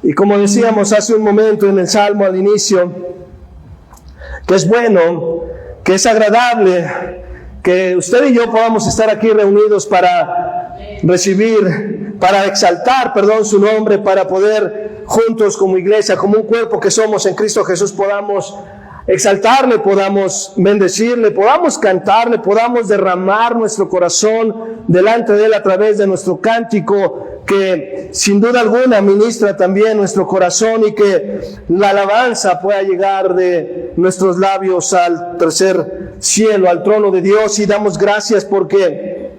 Y como decíamos hace un momento en el Salmo al inicio, que es bueno, que es agradable, que usted y yo podamos estar aquí reunidos para recibir, para exaltar, su nombre, para poder juntos como iglesia, como un cuerpo que somos en Cristo Jesús, podamos exaltarle, podamos bendecirle, podamos cantarle, podamos derramar nuestro corazón delante de Él a través de nuestro cántico, que sin duda alguna ministra también nuestro corazón, y que la alabanza pueda llegar de nuestros labios al tercer cielo, al trono de Dios. Y damos gracias porque,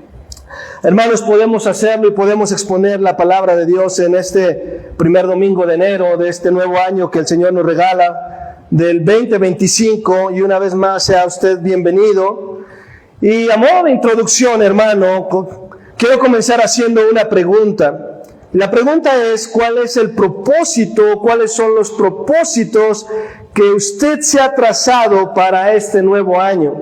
hermanos, podemos hacerlo y podemos exponer la palabra de Dios en este primer domingo de enero de este nuevo año que el Señor nos regala, del 2025, y una vez más sea usted bienvenido. Y a modo de introducción, hermano, quiero comenzar haciendo una pregunta. La pregunta es: ¿cuál es el propósito, cuáles son los propósitos que usted se ha trazado para este nuevo año?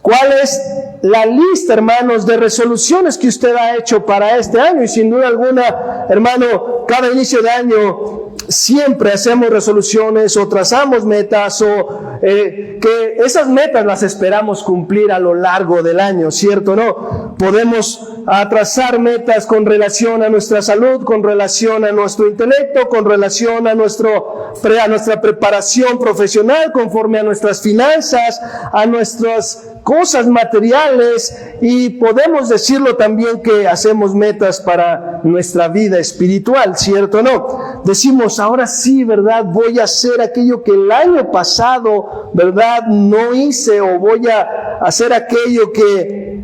¿Cuál es la lista, hermanos, de resoluciones que usted ha hecho para este año? Y sin duda alguna, hermano, cada inicio de año siempre hacemos resoluciones o trazamos metas, o que esas metas las esperamos cumplir a lo largo del año, ¿cierto? ¿No? Podemos trazar metas con relación a nuestra salud, con relación a nuestro intelecto, con relación a nuestra preparación profesional, conforme a nuestras finanzas, a nuestras cosas materiales, y podemos decirlo también que hacemos metas para nuestra vida espiritual, ¿cierto? ¿No? Decimos: ahora sí, ¿verdad? Voy a hacer aquello que el año pasado, ¿verdad?, no hice, o voy a hacer aquello que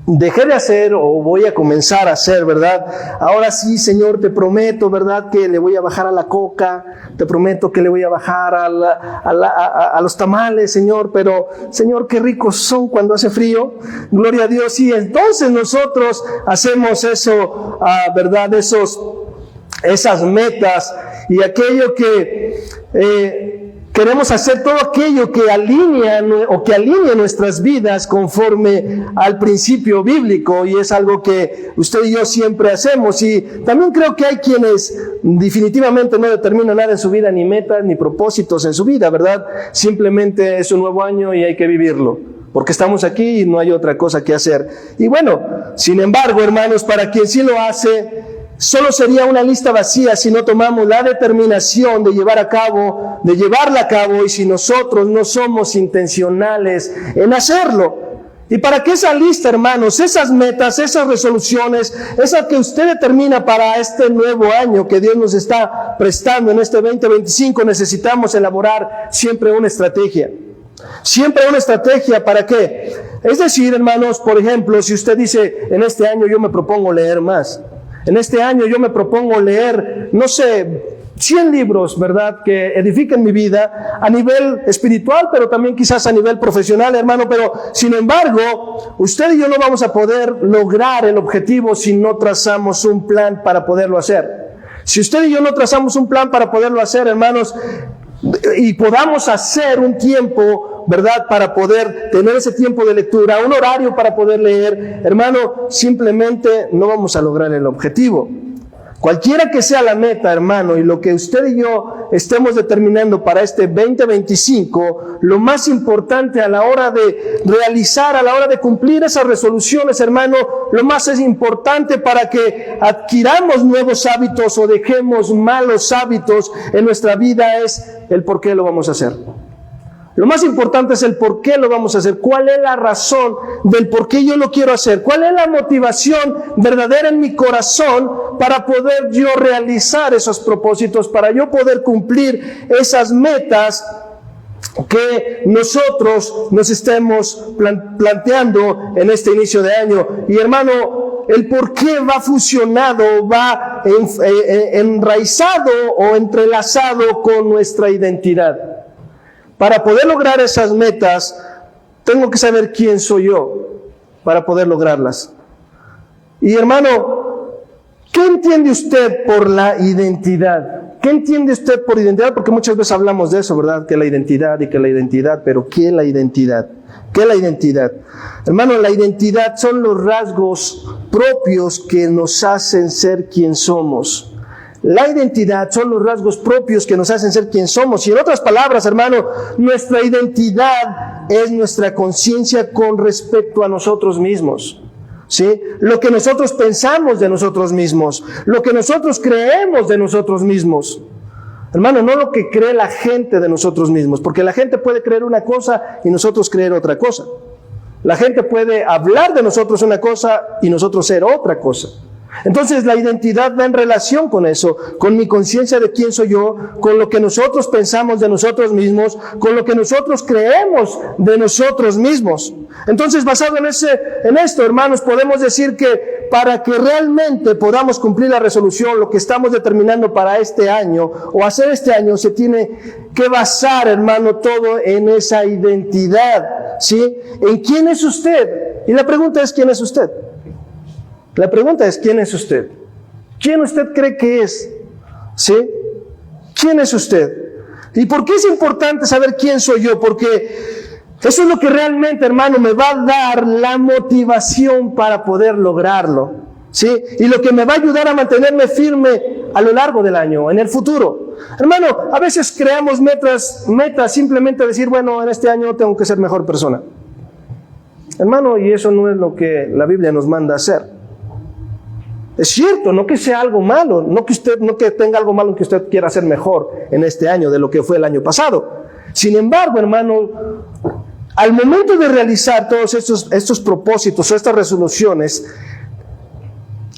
dejé de hacer, o voy a comenzar a hacer, ¿verdad? Ahora sí, Señor, te prometo, ¿verdad?, que le voy a bajar a la coca, te prometo que le voy a bajar a los tamales, Señor, pero, Señor, qué ricos son cuando hace frío, gloria a Dios. Y entonces nosotros hacemos eso, ¿verdad?, esas metas, y aquello que queremos hacer, todo aquello que alinea nuestras vidas conforme al principio bíblico, y es algo que usted y yo siempre hacemos. Y también creo que hay quienes definitivamente no determinan nada en su vida, ni metas, ni propósitos en su vida, ¿verdad? Simplemente es un nuevo año y hay que vivirlo, porque estamos aquí y no hay otra cosa que hacer. Y bueno, sin embargo, hermanos, para quien sí lo hace, solo sería una lista vacía si no tomamos la determinación de llevarla a cabo, y si nosotros no somos intencionales en hacerlo. Y para que esa lista, hermanos, esas metas, esas resoluciones, esas que usted determina para este nuevo año que Dios nos está prestando en este 2025, necesitamos elaborar siempre una estrategia. Siempre una estrategia. ¿Para qué? Es decir, hermanos, por ejemplo, si usted dice: en este año yo me propongo leer más. En este año yo me propongo leer, 100 libros, ¿verdad?, que edifiquen mi vida a nivel espiritual, pero también quizás a nivel profesional, hermano. Pero, sin embargo, usted y yo no vamos a poder lograr el objetivo si no trazamos un plan para poderlo hacer. Si usted y yo no trazamos un plan para poderlo hacer, hermanos, y podamos hacer un tiempo, ¿verdad?, para poder tener ese tiempo de lectura, un horario para poder leer, hermano, simplemente no vamos a lograr el objetivo. Cualquiera que sea la meta, hermano, y lo que usted y yo estemos determinando para este 2025, lo más importante a la hora de realizar, a la hora de cumplir esas resoluciones, hermano, lo más es importante para que adquiramos nuevos hábitos o dejemos malos hábitos en nuestra vida es el por qué lo vamos a hacer. Lo más importante es el por qué lo vamos a hacer. ¿Cuál es la razón del por qué yo lo quiero hacer? ¿Cuál es la motivación verdadera en mi corazón para poder yo realizar esos propósitos, para yo poder cumplir esas metas que nosotros nos estemos planteando en este inicio de año? Y hermano, el por qué va fusionado, va enraizado o entrelazado con nuestra identidad. Para poder lograr esas metas, tengo que saber quién soy yo para poder lograrlas. Y hermano, ¿qué entiende usted por la identidad? ¿Qué entiende usted por identidad? Porque muchas veces hablamos de eso, ¿verdad? Que la identidad, pero ¿qué es la identidad? ¿Qué es la identidad? Hermano, la identidad son los rasgos propios que nos hacen ser quien somos. La identidad son los rasgos propios que nos hacen ser quien somos. Y en otras palabras, hermano, nuestra identidad es nuestra conciencia con respecto a nosotros mismos. ¿Sí? Lo que nosotros pensamos de nosotros mismos, lo que nosotros creemos de nosotros mismos. Hermano, no lo que cree la gente de nosotros mismos, porque la gente puede creer una cosa y nosotros creer otra cosa. La gente puede hablar de nosotros una cosa y nosotros ser otra cosa. Entonces la identidad va en relación con eso, con mi conciencia de quién soy yo, con lo que nosotros pensamos de nosotros mismos, con lo que nosotros creemos de nosotros mismos. Entonces, basado en esto, hermanos, podemos decir que para que realmente podamos cumplir la resolución, lo que estamos determinando para este año o hacer este año, se tiene que basar, hermano, todo en esa identidad, ¿sí? ¿En quién es usted? Y la pregunta es, ¿quién es usted? La pregunta es, ¿quién es usted? ¿Quién usted cree que es? ¿Sí? ¿Quién es usted? ¿Y por qué es importante saber quién soy yo? Porque eso es lo que realmente, hermano, me va a dar la motivación para poder lograrlo. ¿Sí? Y lo que me va a ayudar a mantenerme firme a lo largo del año, en el futuro. Hermano, a veces creamos metas simplemente decir, bueno, en este año tengo que ser mejor persona. Hermano, y eso no es lo que la Biblia nos manda a hacer. Es cierto, no que sea algo malo, no que tenga algo malo en que usted quiera ser mejor en este año de lo que fue el año pasado. Sin embargo, hermano, al momento de realizar todos estos propósitos o estas resoluciones,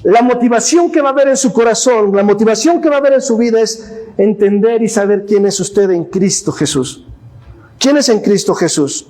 la motivación que va a haber en su corazón, la motivación que va a haber en su vida es entender y saber quién es usted en Cristo Jesús. ¿Quién es en Cristo Jesús?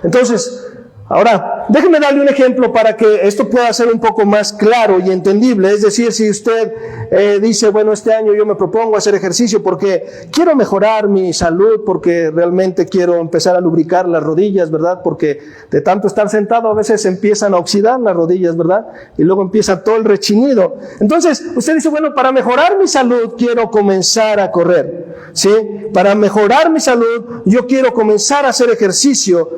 Entonces, ahora, déjeme darle un ejemplo para que esto pueda ser un poco más claro y entendible. Es decir, si usted dice, bueno, este año yo me propongo hacer ejercicio porque quiero mejorar mi salud, porque realmente quiero empezar a lubricar las rodillas, ¿verdad? Porque de tanto estar sentado a veces empiezan a oxidar las rodillas, ¿verdad? Y luego empieza todo el rechinido. Entonces, usted dice, bueno, para mejorar mi salud quiero comenzar a correr, ¿sí? Para mejorar mi salud yo quiero comenzar a hacer ejercicio.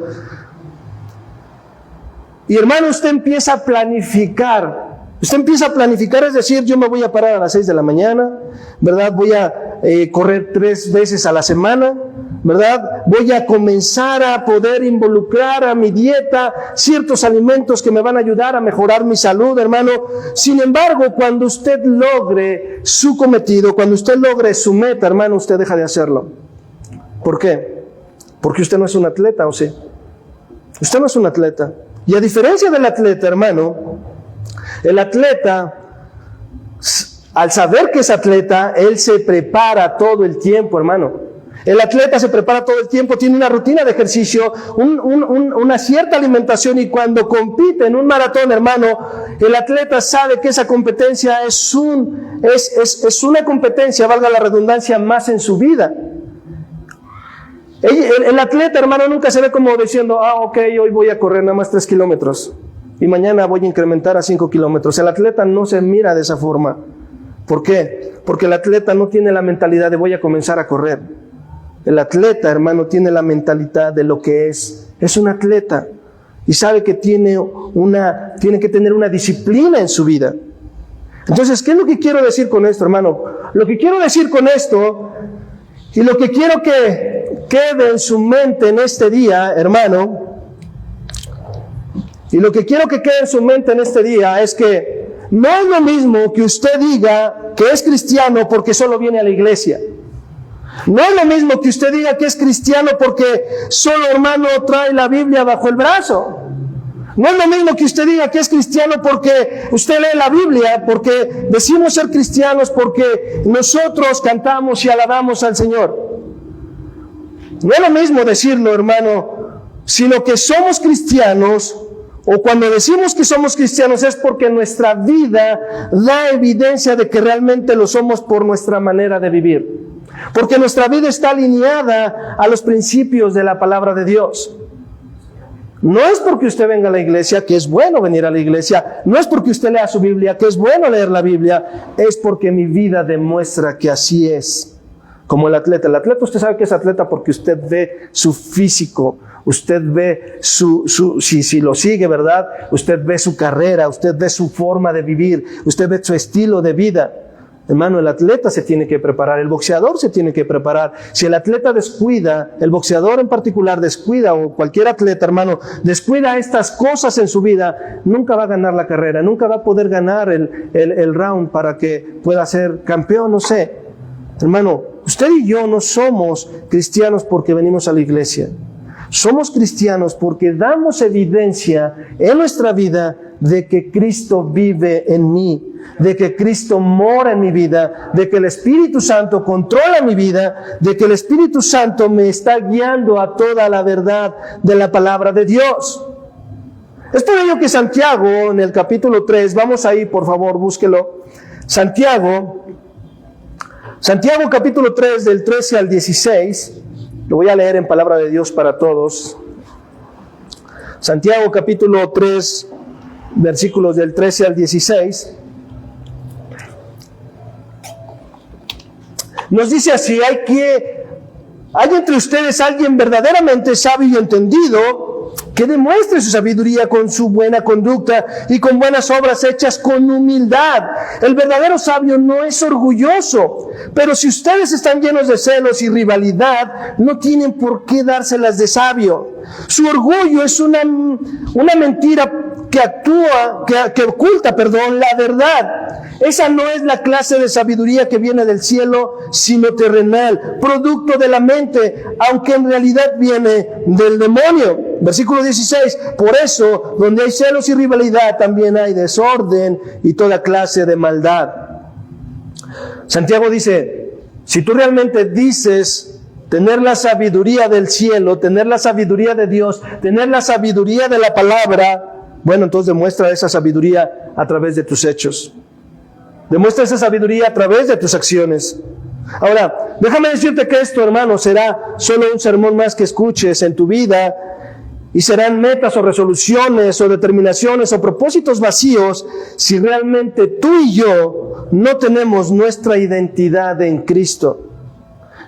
Y hermano, usted empieza a planificar. Es decir, yo me voy a parar a las 6 de la mañana, ¿verdad? Voy a correr 3 veces a la semana, ¿verdad? Voy a comenzar a poder involucrar a mi dieta ciertos alimentos que me van a ayudar a mejorar mi salud, hermano. Sin embargo, cuando usted logre su cometido, cuando usted logre su meta, hermano, usted deja de hacerlo. ¿Por qué? Porque usted no es un atleta, ¿o sí? Usted no es un atleta. Y a diferencia del atleta, hermano, el atleta, al saber que es atleta, él se prepara todo el tiempo, hermano. El atleta se prepara todo el tiempo, tiene una rutina de ejercicio, una cierta alimentación, y cuando compite en un maratón, hermano, el atleta sabe que esa competencia es una competencia, valga la redundancia, más en su vida. El atleta, hermano, nunca se ve como diciendo, ok, hoy voy a correr nada más 3 kilómetros y mañana voy a incrementar a 5 kilómetros. El atleta no se mira de esa forma. ¿Por qué? Porque el atleta no tiene la mentalidad de voy a comenzar a correr. El atleta, hermano, tiene la mentalidad de lo que es. Es un atleta y sabe que tiene que tener una disciplina en su vida. Entonces, ¿qué es lo que quiero decir con esto, hermano? Lo que quiero decir con esto, y lo que quiero que quede en su mente en este día, hermano, y lo que quiero que quede en su mente en este día es que no es lo mismo que usted diga que es cristiano porque solo viene a la iglesia. No es lo mismo que usted diga que es cristiano porque solo, hermano, trae la Biblia bajo el brazo. No es lo mismo que usted diga que es cristiano porque usted lee la Biblia, porque decimos ser cristianos porque nosotros cantamos y alabamos al Señor. No es lo mismo decirlo, hermano, sino que somos cristianos, o cuando decimos que somos cristianos es porque nuestra vida da evidencia de que realmente lo somos por nuestra manera de vivir. Porque nuestra vida está alineada a los principios de la palabra de Dios. No es porque usted venga a la iglesia, que es bueno venir a la iglesia. No es porque usted lea su Biblia, que es bueno leer la Biblia. Es porque mi vida demuestra que así es. Como el atleta. El atleta, usted sabe que es atleta porque usted ve su físico, usted ve si lo sigue, ¿verdad? Usted ve su carrera, usted ve su forma de vivir, usted ve su estilo de vida. Hermano, el atleta se tiene que preparar, el boxeador se tiene que preparar. Si el atleta descuida, el boxeador en particular descuida, o cualquier atleta, hermano, descuida estas cosas en su vida, nunca va a ganar la carrera, nunca va a poder ganar el round para que pueda ser campeón, no sé. Hermano, usted y yo no somos cristianos porque venimos a la iglesia. Somos cristianos porque damos evidencia en nuestra vida de que Cristo vive en mí, de que Cristo mora en mi vida, de que el Espíritu Santo controla mi vida, de que el Espíritu Santo me está guiando a toda la verdad de la palabra de Dios. Es por ello que Santiago, en el capítulo 3, vamos ahí, por favor, búsquelo. Santiago capítulo 3, del 13 al 16, lo voy a leer en palabra de Dios para todos. Santiago capítulo 3, versículos del 13 al 16. Nos dice así: hay entre ustedes alguien verdaderamente sabio y entendido, que demuestre su sabiduría con su buena conducta y con buenas obras hechas con humildad. El verdadero sabio no es orgulloso, pero si ustedes están llenos de celos y rivalidad, no tienen por qué dárselas de sabio. Su orgullo es una mentira que oculta, la verdad. Esa no es la clase de sabiduría que viene del cielo, sino terrenal, producto de la mente, aunque en realidad viene del demonio. Versículo 16, por eso, donde hay celos y rivalidad, también hay desorden y toda clase de maldad. Santiago dice, si tú realmente dices tener la sabiduría del cielo, tener la sabiduría de Dios, tener la sabiduría de la palabra, bueno, entonces demuestra esa sabiduría a través de tus hechos. Demuestra esa sabiduría a través de tus acciones. Ahora, déjame decirte que esto, hermano, será solo un sermón más que escuches en tu vida, y serán metas o resoluciones o determinaciones o propósitos vacíos si realmente tú y yo no tenemos nuestra identidad en Cristo.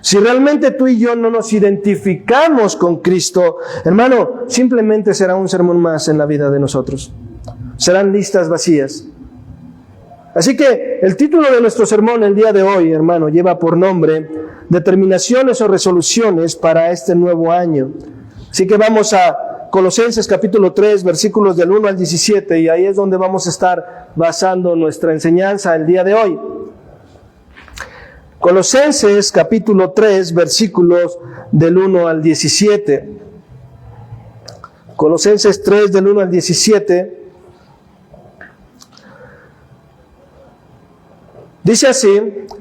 Si realmente tú y yo no nos identificamos con Cristo, hermano, simplemente será un sermón más en la vida de nosotros. Serán listas vacías. Así que el título de nuestro sermón el día de hoy, hermano, lleva por nombre Determinaciones o resoluciones para este nuevo año. Así que vamos a Colosenses capítulo 3, versículos del 1 al 17, y ahí es donde vamos a estar basando nuestra enseñanza el día de hoy. Colosenses capítulo 3, versículos del 1 al 17. Colosenses 3, del 1 al 17. Dice así: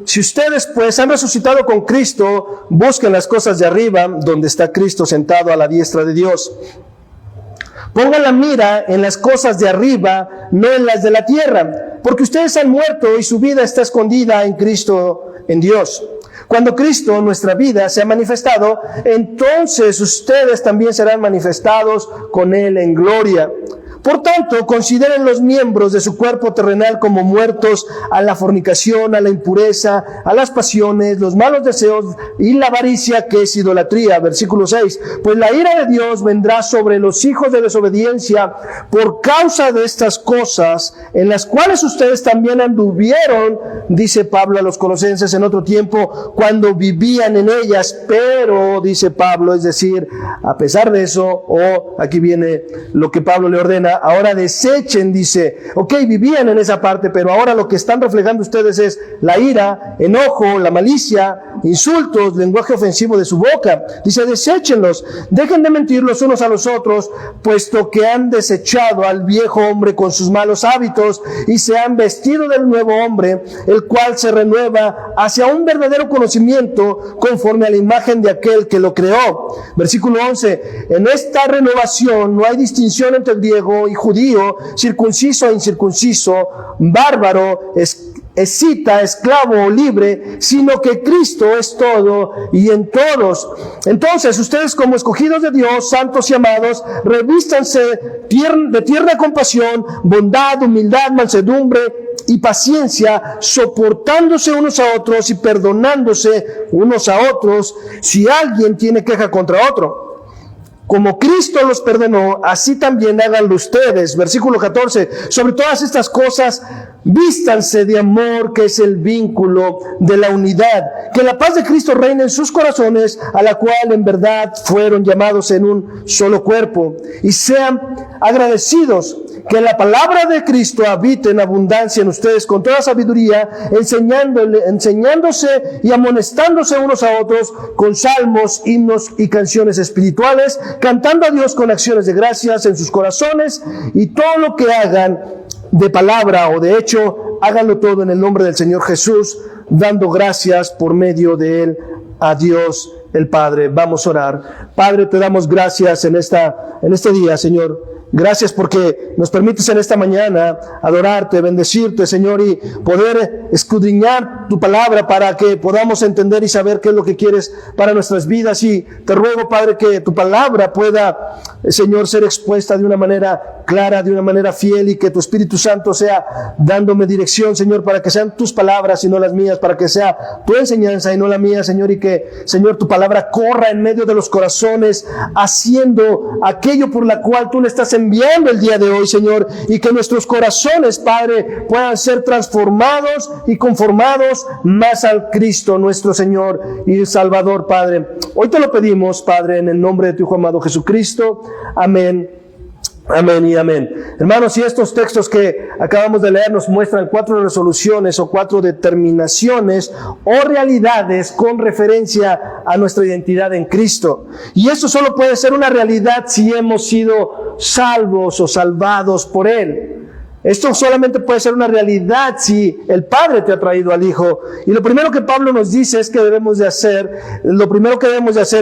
si ustedes pues han resucitado con Cristo, busquen las cosas de arriba, donde está Cristo sentado a la diestra de Dios. Pongan la mira en las cosas de arriba, no en las de la tierra, porque ustedes han muerto y su vida está escondida en Cristo, en Dios. Cuando Cristo, nuestra vida, se ha manifestado, entonces ustedes también serán manifestados con Él en gloria. Por tanto, consideren los miembros de su cuerpo terrenal como muertos a la fornicación, a la impureza, a las pasiones, los malos deseos y la avaricia, que es idolatría. Versículo 6. Pues la ira de Dios vendrá sobre los hijos de desobediencia por causa de estas cosas, en las cuales ustedes también anduvieron, dice Pablo a los colosenses, en otro tiempo, cuando vivían en ellas. Pero, dice Pablo, es decir, a pesar de eso, o aquí viene lo que Pablo le ordena, ahora desechen, dice, ok, vivían en esa parte, pero ahora lo que están reflejando ustedes es la ira, enojo, la malicia, insultos, lenguaje ofensivo de su boca. Dice, deséchenlos, dejen de mentir los unos a los otros, puesto que han desechado al viejo hombre con sus malos hábitos y se han vestido del nuevo hombre, el cual se renueva hacia un verdadero conocimiento conforme a la imagen de aquel que lo creó. Versículo 11, en esta renovación no hay distinción entre el griego y judío, circunciso e incircunciso, bárbaro, escita, esclavo o libre, sino que Cristo es todo y en todos. Entonces, ustedes como escogidos de Dios, santos y amados, revístanse de tierna compasión, bondad, humildad, mansedumbre y paciencia, soportándose unos a otros y perdonándose unos a otros si alguien tiene queja contra otro. como Cristo los perdonó, así también háganlo ustedes. Versículo 14. Sobre todas estas cosas, vístanse de amor, que es el vínculo de la unidad. Que la paz de Cristo reine en sus corazones, a la cual en verdad fueron llamados en un solo cuerpo. Y sean agradecidos. Que la palabra de Cristo habite en abundancia en ustedes con toda sabiduría, enseñándose y amonestándose unos a otros con salmos, himnos y canciones espirituales, cantando a Dios con acciones de gracias en sus corazones, y todo lo que hagan de palabra o de hecho, háganlo todo en el nombre del Señor Jesús, dando gracias por medio de Él a Dios el Padre. Vamos a orar. Padre, te damos gracias en este día, Señor. Gracias porque nos permites en esta mañana adorarte, bendecirte, Señor, y poder escudriñar tu palabra para que podamos entender y saber qué es lo que quieres para nuestras vidas. Y te ruego, Padre, que tu palabra pueda, Señor, ser expuesta de una manera clara, de una manera fiel, y que tu Espíritu Santo sea dándome dirección, Señor, para que sean tus palabras y no las mías, para que sea tu enseñanza y no la mía, Señor, y que, Señor, tu palabra corra en medio de los corazones, haciendo aquello por la cual tú le estás enviando el día de hoy, Señor, y que nuestros corazones, Padre, puedan ser transformados y conformados más al Cristo, nuestro Señor y Salvador, Padre. Hoy te lo pedimos, Padre, en el nombre de tu Hijo amado Jesucristo. Amén. Amén y amén. Hermanos, y estos textos que acabamos de leer nos muestran 4 resoluciones o 4 determinaciones o realidades con referencia a nuestra identidad en Cristo. Y eso solo puede ser una realidad si hemos sido salvos o salvados por Él. Esto solamente puede ser una realidad si el Padre te ha traído al Hijo. Y lo primero que Pablo nos dice es que debemos de hacer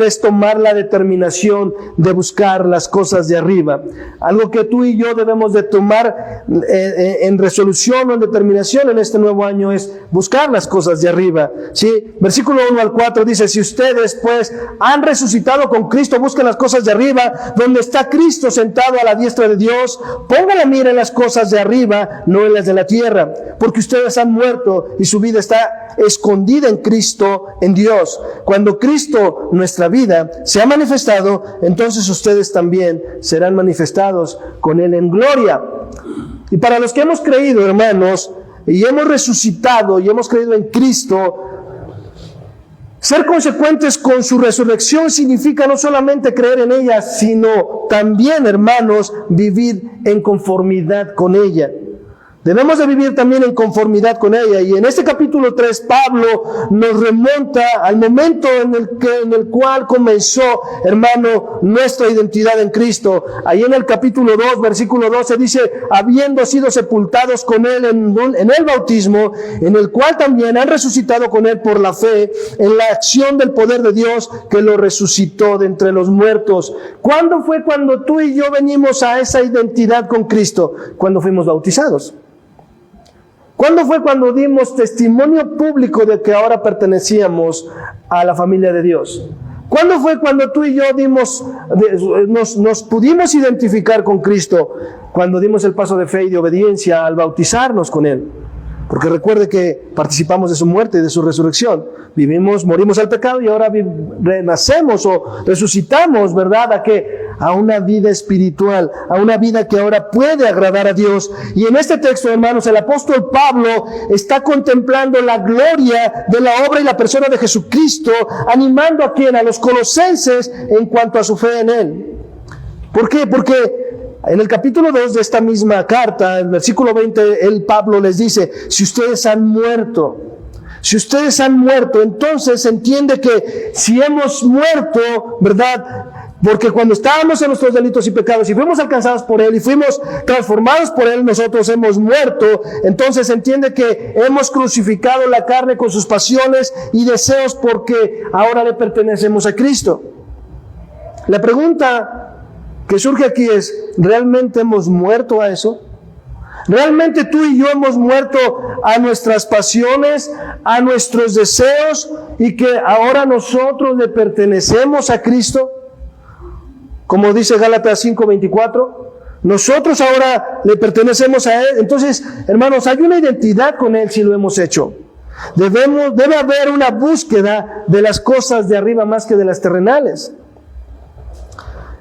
es tomar la determinación de buscar las cosas de arriba. Algo que tú y yo debemos de tomar en resolución o en determinación en este nuevo año es buscar las cosas de arriba. ¿Sí? Versículo 1 al 4 dice: si ustedes pues han resucitado con Cristo, busquen las cosas de arriba, donde está Cristo sentado a la diestra de Dios. Pongan la mira en las cosas de arriba, no en las de la tierra, porque ustedes han muerto y su vida está escondida en Cristo, en Dios. Cuando Cristo, nuestra vida, se ha manifestado, entonces ustedes también serán manifestados con Él en gloria. Y para los que hemos creído, hermanos, y hemos resucitado y hemos creído en Cristo, ser consecuentes con su resurrección significa no solamente creer en ella, sino también, hermanos, vivir en conformidad con ella. Debemos de vivir también en conformidad con ella. Y en este capítulo 3, Pablo nos remonta al momento en el cual comenzó, hermano, nuestra identidad en Cristo. Ahí en el capítulo 2, versículo 12 dice: habiendo sido sepultados con Él en el bautismo, en el cual también han resucitado con Él por la fe, en la acción del poder de Dios que lo resucitó de entre los muertos. ¿Cuándo fue cuando tú y yo venimos a esa identidad con Cristo? Cuando fuimos bautizados. ¿Cuándo fue cuando dimos testimonio público de que ahora pertenecíamos a la familia de Dios? ¿Cuándo fue cuando tú y yo nos pudimos identificar con Cristo? Cuando dimos el paso de fe y de obediencia al bautizarnos con Él. Porque recuerde que participamos de su muerte y de su resurrección. Morimos al pecado y ahora renacemos o resucitamos, ¿verdad? A una vida espiritual, a una vida que ahora puede agradar a Dios. Y en este texto, hermanos, el apóstol Pablo está contemplando la gloria de la obra y la persona de Jesucristo, animando a los colosenses en cuanto a su fe en Él. ¿Por qué? Porque en el capítulo 2 de esta misma carta, el versículo 20, Pablo les dice: si ustedes han muerto, entonces entiende que si hemos muerto, ¿verdad? Porque cuando estábamos en nuestros delitos y pecados y fuimos alcanzados por Él y fuimos transformados por Él, nosotros hemos muerto. Entonces entiende que hemos crucificado la carne con sus pasiones y deseos, porque ahora le pertenecemos a Cristo. La pregunta que surge aquí es: ¿realmente hemos muerto a eso? ¿Realmente tú y yo hemos muerto a nuestras pasiones, a nuestros deseos, y que ahora nosotros le pertenecemos a Cristo? Como dice Gálatas 5:24, nosotros ahora le pertenecemos a Él. Entonces, hermanos, hay una identidad con Él si lo hemos hecho. Debe haber una búsqueda de las cosas de arriba más que de las terrenales.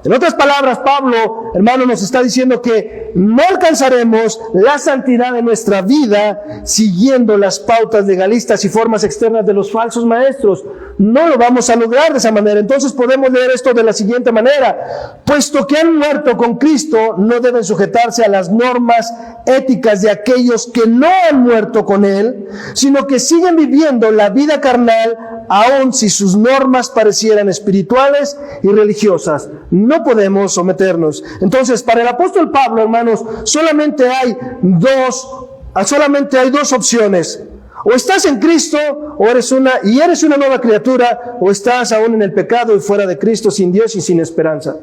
En otras palabras, Pablo, hermano, nos está diciendo que no alcanzaremos la santidad de nuestra vida siguiendo las pautas legalistas y formas externas de los falsos maestros. No lo vamos a lograr de esa manera. Entonces podemos leer esto de la siguiente manera: puesto que han muerto con Cristo, no deben sujetarse a las normas éticas de aquellos que no han muerto con Él, sino que siguen viviendo la vida carnal, aun si sus normas parecieran espirituales y religiosas. No podemos someternos. Entonces, para el apóstol Pablo, hermanos, solamente hay dos opciones. O estás en Cristo, eres una nueva criatura, o estás aún en el pecado y fuera de Cristo, sin Dios y sin esperanza.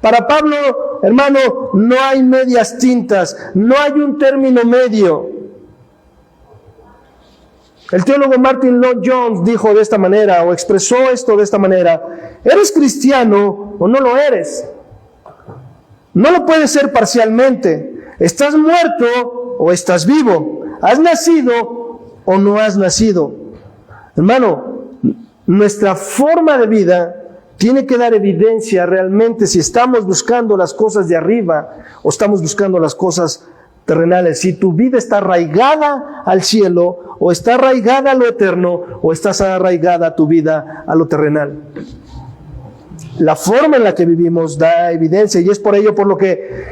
Para Pablo, hermano, no hay medias tintas, no hay un término medio. El teólogo Martin Lloyd-Jones dijo de esta manera, o expresó esto de esta manera: ¿eres cristiano o no lo eres? No lo puedes ser parcialmente. ¿Estás muerto o estás vivo? ¿Has nacido o no has nacido? Hermano, nuestra forma de vida tiene que dar evidencia realmente si estamos buscando las cosas de arriba o estamos buscando las cosas terrenales. Si tu vida está arraigada al cielo, o está arraigada a lo eterno, o estás arraigada tu vida a lo terrenal. La forma en la que vivimos da evidencia, y es por ello por lo que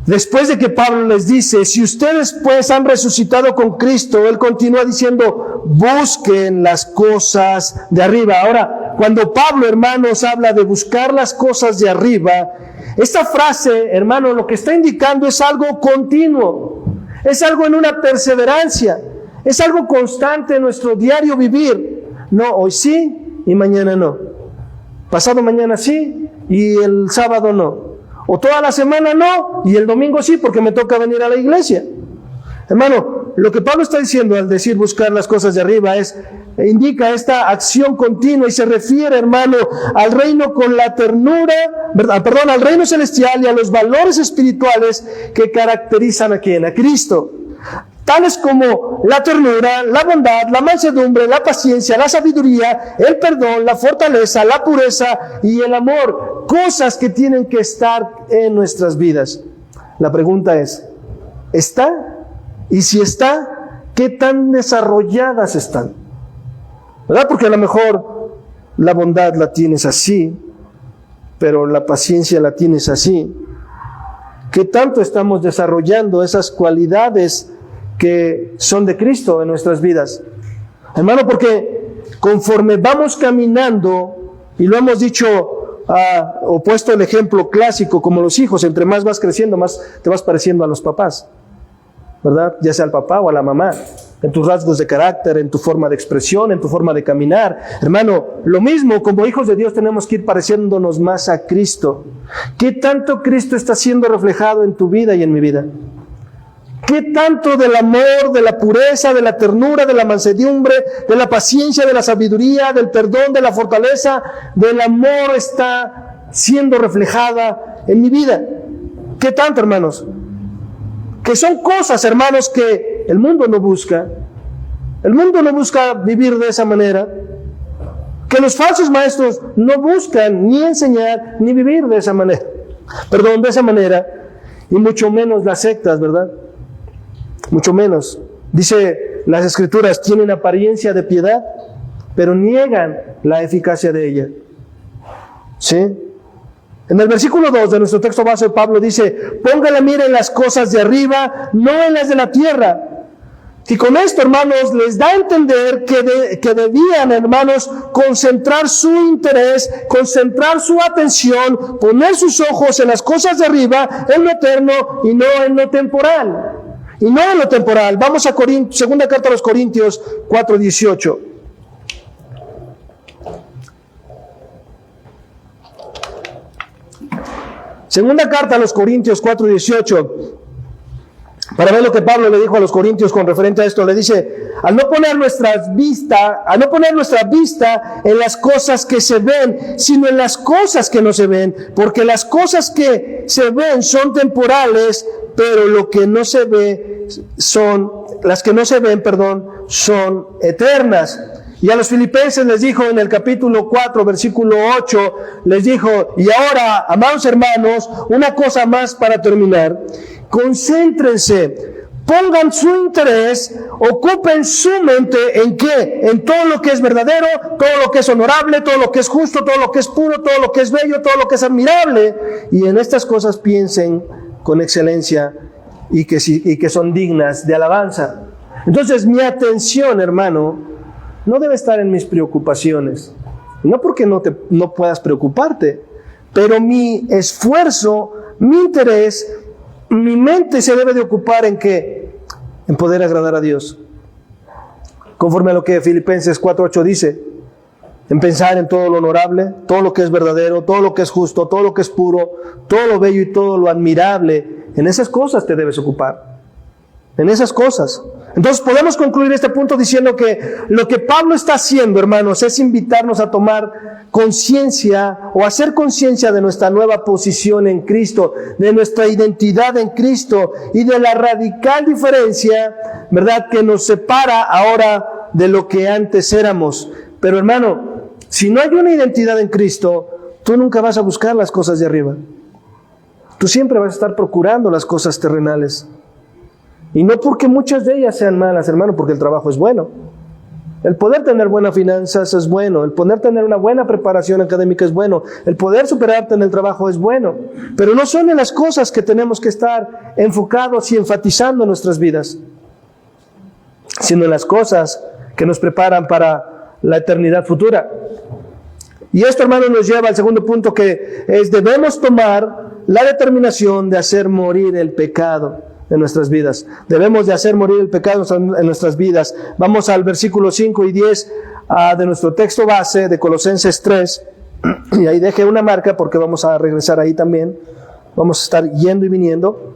después de que Pablo les dice: si ustedes pues han resucitado con Cristo, él continúa diciendo: busquen las cosas de arriba. Ahora, cuando Pablo, hermanos, habla de buscar las cosas de arriba, esta frase, hermano, lo que está indicando es algo continuo, es algo en una perseverancia, es algo constante en nuestro diario vivir. No, hoy sí y mañana no. Pasado mañana sí y el sábado no. O toda la semana no y el domingo sí porque me toca venir a la iglesia. Hermano, lo que Pablo está diciendo al decir buscar las cosas de arriba indica esta acción continua y se refiere, hermano, al reino con la ternura, al reino celestial y a los valores espirituales que caracterizan a ¿quién? A Cristo. Tales como la ternura, la bondad, la mansedumbre, la paciencia, la sabiduría, el perdón, la fortaleza, la pureza y el amor. Cosas que tienen que estar en nuestras vidas. La pregunta es, ¿está? Y si está, ¿qué tan desarrolladas están? ¿Verdad? Porque a lo mejor la bondad la tienes así, pero la paciencia la tienes así. ¿Qué tanto estamos desarrollando esas cualidades que son de Cristo en nuestras vidas? Hermano, porque conforme vamos caminando, y lo hemos dicho, o puesto el ejemplo clásico como los hijos, entre más vas creciendo, más te vas pareciendo a los papás, ¿verdad? Ya sea al papá o a la mamá, en tus rasgos de carácter, en tu forma de expresión, en tu forma de caminar. Hermano, lo mismo, como hijos de Dios tenemos que ir pareciéndonos más a Cristo. ¿Qué tanto Cristo está siendo reflejado en tu vida y en mi vida? ¿Qué tanto del amor, de la pureza, de la ternura, de la mansedumbre, de la paciencia, de la sabiduría, del perdón, de la fortaleza, del amor está siendo reflejada en mi vida? ¿Qué tanto, hermanos? Que son cosas, hermanos, que el mundo no busca. El mundo no busca vivir de esa manera. Que los falsos maestros no buscan ni enseñar ni vivir de esa manera. De esa manera. Y mucho menos las sectas, ¿verdad? Mucho menos. Dice las Escrituras, tienen apariencia de piedad, pero niegan la eficacia de ella. ¿Sí? En el versículo 2 de nuestro texto base, Pablo dice: ponga la mira en las cosas de arriba, no en las de la tierra. Y con esto, hermanos, les da a entender que debían, hermanos, concentrar su interés, concentrar su atención, poner sus ojos en las cosas de arriba, en lo eterno y no en lo temporal. Y no en lo temporal. Vamos a segunda carta a los Corintios 4:18. Segunda carta a los Corintios 4:18, para ver lo que Pablo le dijo a los corintios con referente a esto. Le dice: al no poner nuestra vista en las cosas que se ven, sino en las cosas que no se ven, porque las cosas que se ven son temporales, pero lo que no se ve son eternas. Y a los filipenses les dijo en el capítulo 4, versículo 8, les dijo, y ahora, amados hermanos, una cosa más para terminar, concéntrense, pongan su interés, ocupen su mente ¿en qué? En todo lo que es verdadero, todo lo que es honorable, todo lo que es justo, todo lo que es puro, todo lo que es bello, todo lo que es admirable, y en estas cosas piensen con excelencia y que son dignas de alabanza. Entonces mi atención, hermano, no debe estar en mis preocupaciones. No porque no puedas preocuparte, pero mi esfuerzo, mi interés, mi mente se debe de ocupar ¿en qué? En poder agradar a Dios. Conforme a lo que Filipenses 4:8 dice, en pensar en todo lo honorable, todo lo que es verdadero, todo lo que es justo, todo lo que es puro, todo lo bello y todo lo admirable. En esas cosas te debes ocupar. En esas cosas. Entonces podemos concluir este punto diciendo que lo que Pablo está haciendo, hermanos, es invitarnos a tomar conciencia o hacer conciencia de nuestra nueva posición en Cristo, de nuestra identidad en Cristo y de la radical diferencia, ¿verdad?, que nos separa ahora de lo que antes éramos. Pero hermano, si no hay una identidad en Cristo, tú nunca vas a buscar las cosas de arriba. Tú siempre vas a estar procurando las cosas terrenales. Y no porque muchas de ellas sean malas, hermano, porque el trabajo es bueno. El poder tener buenas finanzas es bueno. El poder tener una buena preparación académica es bueno. El poder superarte en el trabajo es bueno. Pero no son en las cosas que tenemos que estar enfocados y enfatizando en nuestras vidas, sino en las cosas que nos preparan para la eternidad futura. Y esto, hermano, nos lleva al segundo punto, que es: debemos tomar la determinación de hacer morir el pecado en nuestras vidas. Debemos de hacer morir el pecado en nuestras vidas. Vamos al versículo 5 y 10 de nuestro texto base de Colosenses 3, y ahí deje una marca porque vamos a regresar ahí también. Vamos a estar yendo y viniendo.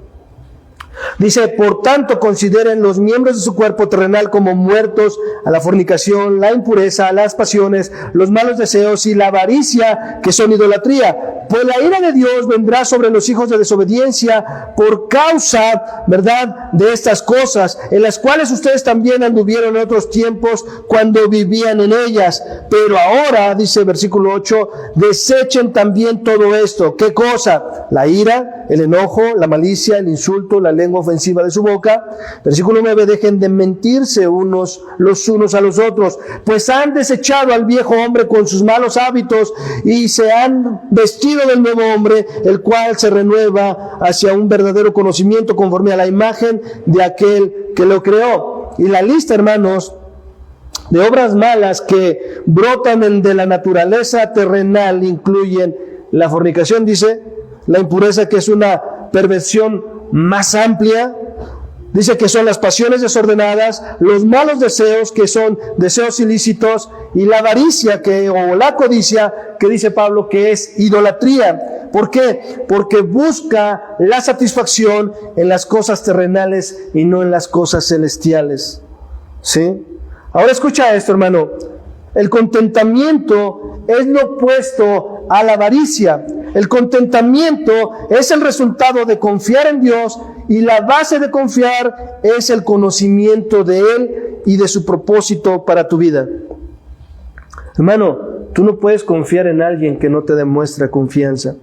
Dice: por tanto, consideren los miembros de su cuerpo terrenal como muertos a la fornicación, la impureza, las pasiones, los malos deseos y la avaricia, que son idolatría. Pues la ira de Dios vendrá sobre los hijos de desobediencia por causa, ¿verdad?, de estas cosas, en las cuales ustedes también anduvieron en otros tiempos cuando vivían en ellas. Pero ahora, dice versículo 8, desechen también todo esto. ¿Qué cosa? La ira, el enojo, la malicia, el insulto, la lengua ofensiva de su boca. Versículo 9, dejen de mentirse los unos a los otros, pues han desechado al viejo hombre con sus malos hábitos y se han vestido del nuevo hombre, el cual se renueva hacia un verdadero conocimiento conforme a la imagen de aquel que lo creó. Y la lista, hermanos, de obras malas que brotan de la naturaleza terrenal incluyen la fornicación, dice, la impureza, que es una perversión más amplia. Dice que son las pasiones desordenadas, los malos deseos, que son deseos ilícitos, y la avaricia, o la codicia, que dice Pablo que es idolatría. ¿Por qué? Porque busca la satisfacción en las cosas terrenales y no en las cosas celestiales. ¿Sí? Ahora escucha esto, hermano. El contentamiento es lo opuesto a la avaricia. El contentamiento es el resultado de confiar en Dios, y la base de confiar es el conocimiento de Él y de su propósito para tu vida. Hermano, tú no puedes confiar en alguien que no te demuestra confianza.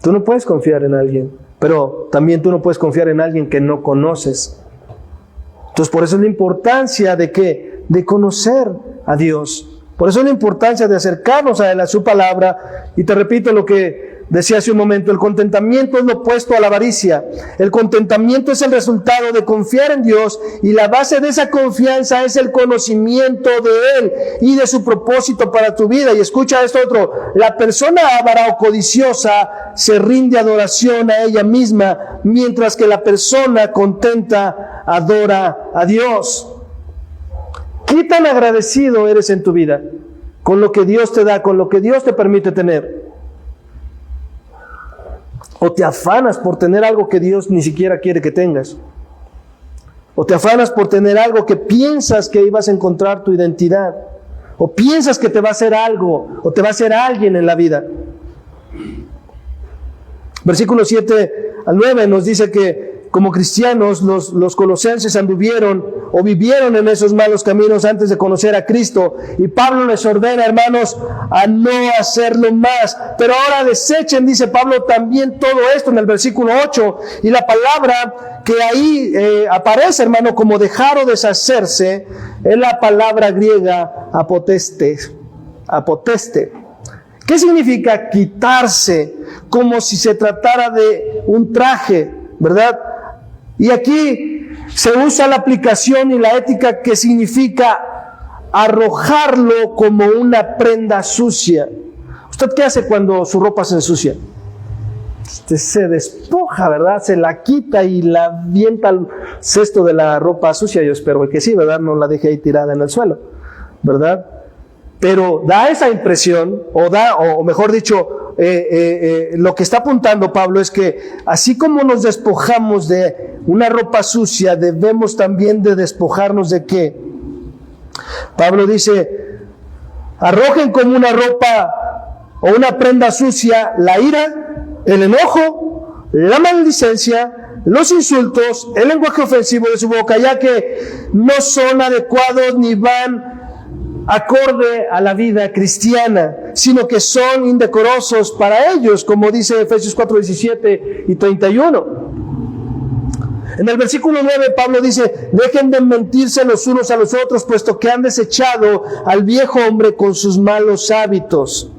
Tú no puedes confiar en alguien, pero también tú no puedes confiar en alguien que no conoces. Entonces, por eso es la importancia de ¿qué? De conocer a Dios. Por eso es la importancia de acercarnos a Él, a su palabra. Y te repito lo que decía hace un momento: el contentamiento es lo opuesto a la avaricia. El contentamiento es el resultado de confiar en Dios, y la base de esa confianza es el conocimiento de Él y de su propósito para tu vida. Y escucha esto otro: la persona avara o codiciosa se rinde adoración a ella misma, mientras que la persona contenta adora a Dios. ¿Qué tan agradecido eres en tu vida con lo que Dios te da, con lo que Dios te permite tener? ¿O te afanas por tener algo que Dios ni siquiera quiere que tengas? ¿O te afanas por tener algo que piensas que ibas a encontrar tu identidad? ¿O piensas que te va a hacer algo, o te va a hacer alguien en la vida? Versículos 7 al 9 nos dice que como cristianos, los colosenses anduvieron o vivieron en esos malos caminos antes de conocer a Cristo. Y Pablo les ordena, hermanos, a no hacerlo más. Pero ahora desechen, dice Pablo, también todo esto en el versículo 8. Y la palabra que ahí aparece, hermano, como dejar o deshacerse, es la palabra griega apoteste. Apoteste. ¿Qué significa quitarse? Como si se tratara de un traje, ¿verdad? Y aquí se usa la aplicación y la ética que significa arrojarlo como una prenda sucia. ¿Usted qué hace cuando su ropa se ensucia? Usted se despoja, ¿verdad? Se la quita y la avienta al cesto de la ropa sucia. Yo espero que sí, ¿verdad? No la deje ahí tirada en el suelo, ¿verdad? Pero da esa impresión, o mejor dicho, lo que está apuntando Pablo es que así como nos despojamos de una ropa sucia, debemos también de despojarnos de ¿qué? Pablo dice, arrojen como una ropa o una prenda sucia la ira, el enojo, la maldicencia, los insultos, el lenguaje ofensivo de su boca, ya que no son adecuados ni van acorde a la vida cristiana, sino que son indecorosos para ellos, como dice Efesios 4:17 y 31. En el versículo 9 Pablo dice, dejen de mentirse los unos a los otros, puesto que han desechado al viejo hombre con sus malos hábitos.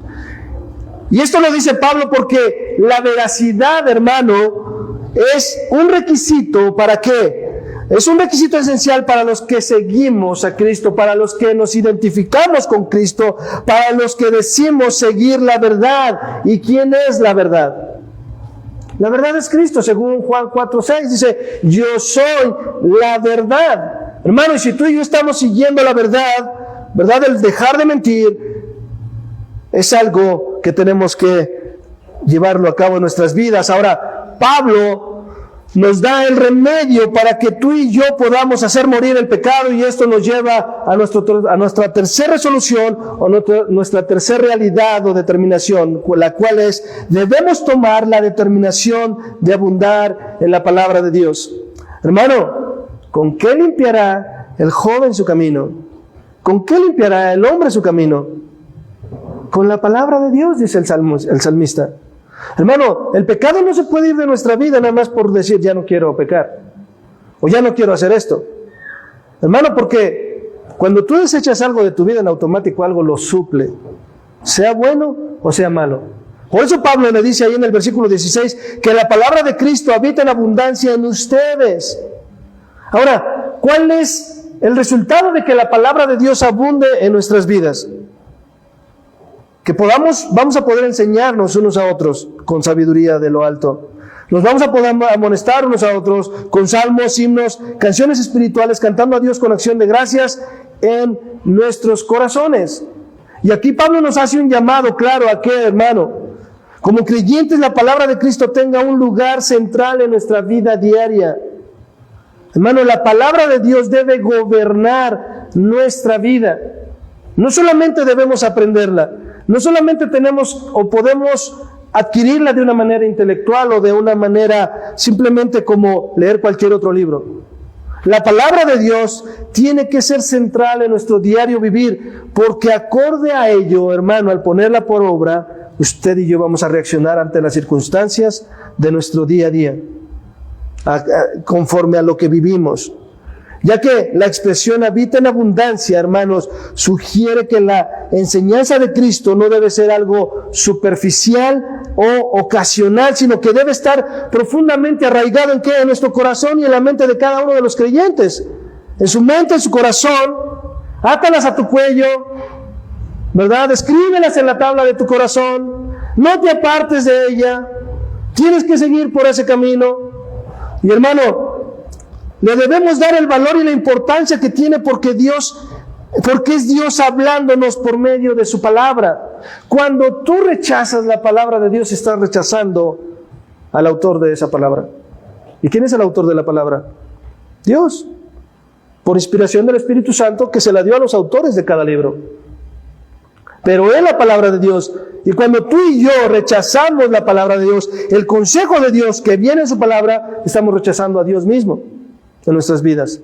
Y esto lo dice Pablo porque la veracidad, hermano, es un requisito ¿para qué? Es un requisito esencial para los que seguimos a Cristo, para los que nos identificamos con Cristo, para los que decimos seguir la verdad. ¿Y quién es la verdad? La verdad es Cristo, según Juan 4:6, dice, yo soy la verdad. Hermano, y si tú y yo estamos siguiendo la verdad, el dejar de mentir, es algo que tenemos que llevarlo a cabo en nuestras vidas. Ahora, Pablo nos da el remedio para que tú y yo podamos hacer morir el pecado, y esto nos lleva a nuestra tercera resolución o nuestra tercera realidad o determinación, la cual es, debemos tomar la determinación de abundar en la palabra de Dios. Hermano, ¿con qué limpiará el joven su camino? ¿Con qué limpiará el hombre su camino? Con la palabra de Dios, dice el salmista. Hermano, el pecado no se puede ir de nuestra vida nada más por decir ya no quiero pecar o ya no quiero hacer esto. Hermano, porque cuando tú desechas algo de tu vida, en automático algo lo suple, sea bueno o sea malo. Por eso Pablo le dice ahí en el versículo 16 que la palabra de Cristo habita en abundancia en ustedes. Ahora, ¿cuál es el resultado de que la palabra de Dios abunde en nuestras vidas? Que vamos a poder enseñarnos unos a otros con sabiduría de lo alto. Nos vamos a poder amonestar unos a otros con salmos, himnos, canciones espirituales, cantando a Dios con acción de gracias en nuestros corazones. Y aquí Pablo nos hace un llamado claro a que, hermano, como creyentes, la palabra de Cristo tenga un lugar central en nuestra vida diaria. Hermano, la palabra de Dios debe gobernar nuestra vida. No solamente debemos aprenderla, no solamente tenemos o podemos adquirirla de una manera intelectual o de una manera simplemente como leer cualquier otro libro. La palabra de Dios tiene que ser central en nuestro diario vivir, porque acorde a ello, hermano, al ponerla por obra, usted y yo vamos a reaccionar ante las circunstancias de nuestro día a día, conforme a lo que vivimos. Ya que la expresión habita en abundancia, hermanos, sugiere que la enseñanza de Cristo no debe ser algo superficial o ocasional, sino que debe estar profundamente arraigado en ¿qué? En nuestro corazón y en la mente de cada uno de los creyentes. En su mente, en su corazón, átalas a tu cuello, ¿verdad? Escríbelas en la tabla de tu corazón, no te apartes de ella, tienes que seguir por ese camino. Y hermano, le debemos dar el valor y la importancia que tiene porque es Dios hablándonos por medio de su palabra. Cuando tú rechazas la palabra de Dios, estás rechazando al autor de esa palabra. ¿Y quién es el autor de la palabra? Dios, por inspiración del Espíritu Santo que se la dio a los autores de cada libro. pero es la palabra de Dios. Y cuando tú y yo rechazamos la palabra de Dios, el consejo de Dios que viene en su palabra, estamos rechazando a Dios mismo en nuestras vidas.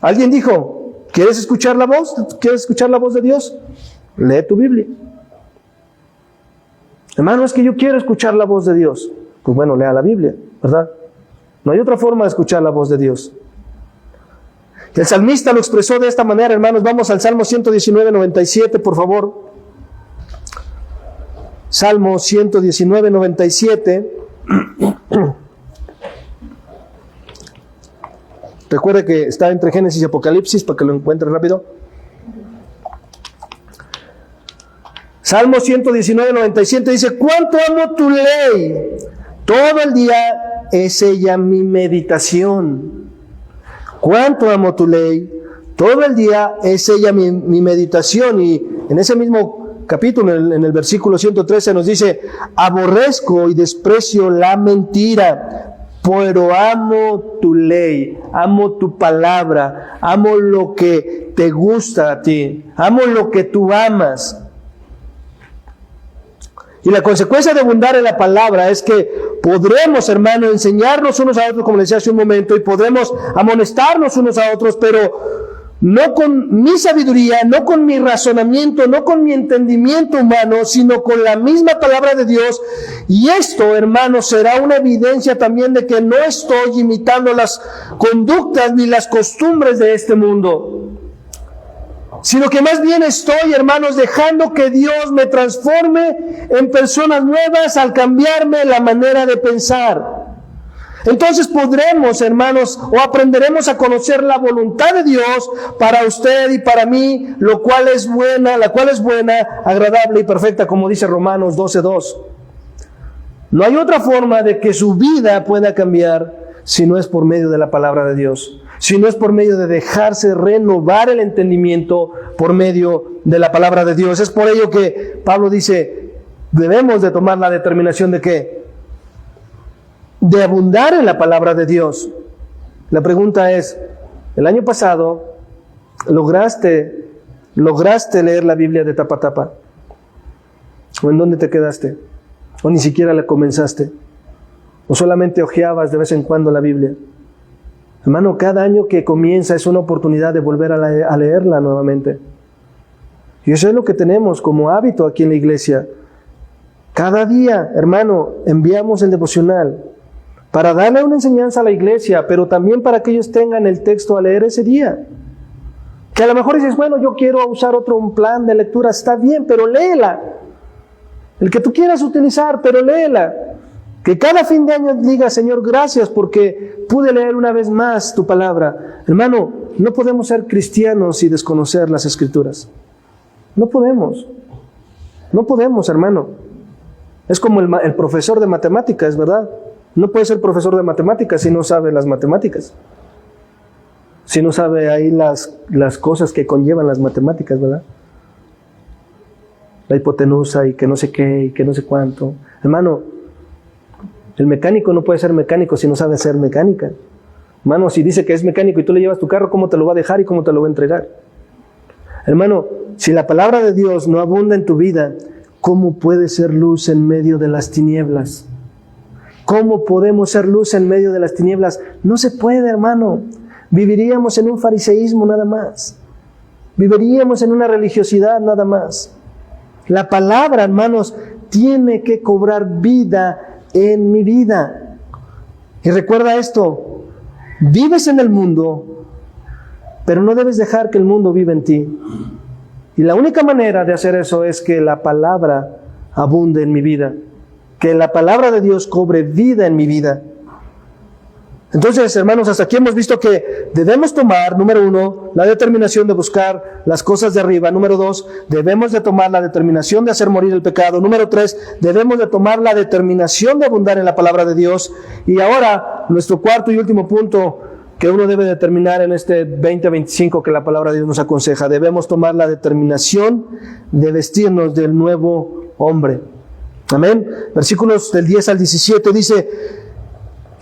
Alguien dijo, ¿quieres escuchar la voz? ¿Quieres escuchar la voz de Dios? Lee tu Biblia. Hermano, es que yo quiero escuchar la voz de Dios. Pues bueno, lea la Biblia, ¿verdad? No hay otra forma de escuchar la voz de Dios. El salmista lo expresó de esta manera, hermanos. Vamos al Salmo 119, 97, por favor. Salmo 119, 97. Recuerde que está entre Génesis y Apocalipsis para que lo encuentre rápido. Salmo 119, 97 dice: ¿Cuánto amo tu ley? Todo el día es ella mi meditación. ¿Cuánto amo tu ley? Todo el día es ella mi meditación. Y en ese mismo capítulo, en el versículo 113 nos dice: aborrezco y desprecio la mentira, pero amo tu ley, amo tu palabra, amo lo que te gusta a ti, amo lo que tú amas. Y la consecuencia de abundar en la palabra es que podremos, hermano, enseñarnos unos a otros, como les decía hace un momento, y podremos amonestarnos unos a otros, pero no con mi sabiduría, no con mi razonamiento, no con mi entendimiento humano, sino con la misma palabra de Dios. Y esto, hermanos, será una evidencia también de que no estoy imitando las conductas ni las costumbres de este mundo, sino que más bien estoy, hermanos, dejando que Dios me transforme en personas nuevas al cambiarme la manera de pensar. Entonces podremos, hermanos, o aprenderemos a conocer la voluntad de Dios para usted y para mí, la cual es buena, agradable y perfecta, como dice Romanos 12:2. No hay otra forma de que su vida pueda cambiar si no es por medio de la palabra de Dios, si no es por medio de dejarse renovar el entendimiento por medio de la palabra de Dios. Es por ello que Pablo dice, debemos de tomar la determinación de ¿qué? De abundar en la palabra de Dios. La pregunta es, el año pasado, ¿lograste leer la Biblia de tapa a tapa? ¿O en dónde te quedaste? ¿O ni siquiera la comenzaste? ¿O solamente hojeabas de vez en cuando la Biblia? Hermano, cada año que comienza es una oportunidad de volver a leerla nuevamente. Y eso es lo que tenemos como hábito aquí en la iglesia. Cada día, hermano, enviamos el devocional para darle una enseñanza a la iglesia, pero también para que ellos tengan el texto a leer ese día. Que a lo mejor dices, bueno, yo quiero usar un plan de lectura, está bien, pero léela. El que tú quieras utilizar, pero léela. Que cada fin de año diga, Señor, gracias porque pude leer una vez más tu palabra. Hermano, no podemos ser cristianos y desconocer las Escrituras. No podemos. No podemos, hermano. Es como el profesor de matemáticas, ¿verdad? No puede ser profesor de matemáticas si no sabe las matemáticas. Si no sabe ahí las cosas que conllevan las matemáticas, ¿verdad? La hipotenusa y que no sé qué y que no sé cuánto. Hermano, el mecánico no puede ser mecánico si no sabe hacer mecánica. Hermano, si dice que es mecánico y tú le llevas tu carro, ¿cómo te lo va a dejar y cómo te lo va a entregar? Hermano, si la palabra de Dios no abunda en tu vida, ¿cómo puede ser luz en medio de las tinieblas? ¿Cómo podemos ser luz en medio de las tinieblas? No se puede, hermano. Viviríamos en un fariseísmo nada más. Viviríamos en una religiosidad nada más. La palabra, hermanos, tiene que cobrar vida en mi vida. Y recuerda esto, vives en el mundo, pero no debes dejar que el mundo viva en ti. Y la única manera de hacer eso es que la palabra abunde en mi vida, que la palabra de Dios cobre vida en mi vida. Entonces, hermanos, hasta aquí hemos visto que debemos tomar, número 1, la determinación de buscar las cosas de arriba. Número 2, debemos de tomar la determinación de hacer morir el pecado. Número 3, debemos de tomar la determinación de abundar en la palabra de Dios. Y ahora, nuestro cuarto y último punto que uno debe determinar en este 2025 que la palabra de Dios nos aconseja. Debemos tomar la determinación de vestirnos del nuevo hombre. Amén. Versículos del 10 al 17 dice: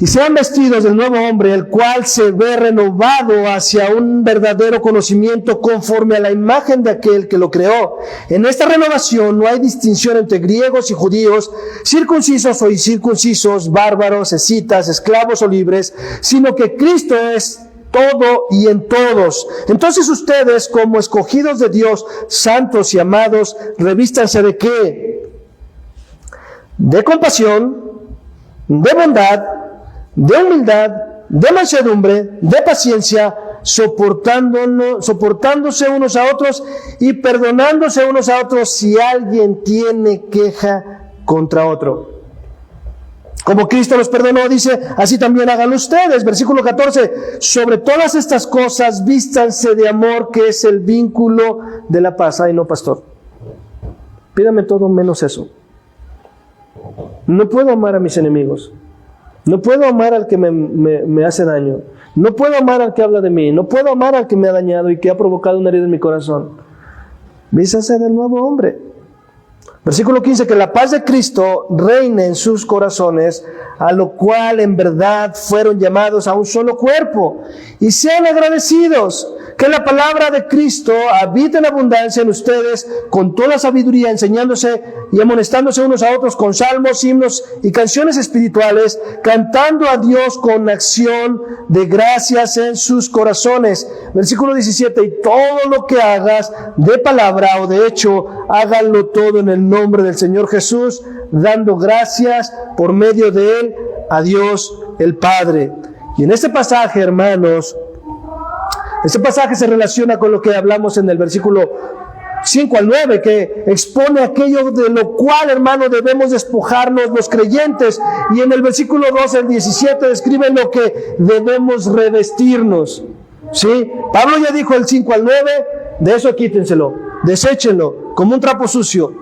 y sean vestidos del nuevo hombre, el cual se ve renovado hacia un verdadero conocimiento conforme a la imagen de aquel que lo creó. En esta renovación no hay distinción entre griegos y judíos, circuncisos o incircuncisos, bárbaros, escitas, esclavos o libres, sino que Cristo es todo y en todos. Entonces ustedes, como escogidos de Dios, santos y amados, revístanse ¿de qué? De compasión, de bondad, de humildad, de mansedumbre, de paciencia, soportándose unos a otros y perdonándose unos a otros si alguien tiene queja contra otro. Como Cristo los perdonó, dice, así también háganlo ustedes. Versículo 14, sobre todas estas cosas vístanse de amor, que es el vínculo de la paz. Ay, no, pastor, pídame todo menos eso. No puedo amar a mis enemigos. No puedo amar al que me hace daño. No puedo amar al que habla de mí. No puedo amar al que me ha dañado y que ha provocado una herida en mi corazón. Vístanse del nuevo hombre. Versículo 15, que la paz de Cristo reine en sus corazones, a lo cual en verdad fueron llamados a un solo cuerpo, y sean agradecidos. Que la palabra de Cristo habite en abundancia en ustedes, con toda sabiduría, enseñándose y amonestándose unos a otros con salmos, himnos y canciones espirituales, cantando a Dios con acción de gracias en sus corazones. Versículo 17, y todo lo que hagas de palabra o de hecho, háganlo todo en el nombre del Señor Jesús, dando gracias por medio de Él a Dios el Padre. Y en este pasaje, hermanos, este pasaje se relaciona con lo que hablamos en el versículo 5 al 9, que expone aquello de lo cual, hermano, debemos despojarnos los creyentes. Y en el versículo 12 al 17 describe lo que debemos revestirnos. ¿Sí? Pablo ya dijo el 5 al 9, de eso quítenselo, deséchenlo, como un trapo sucio.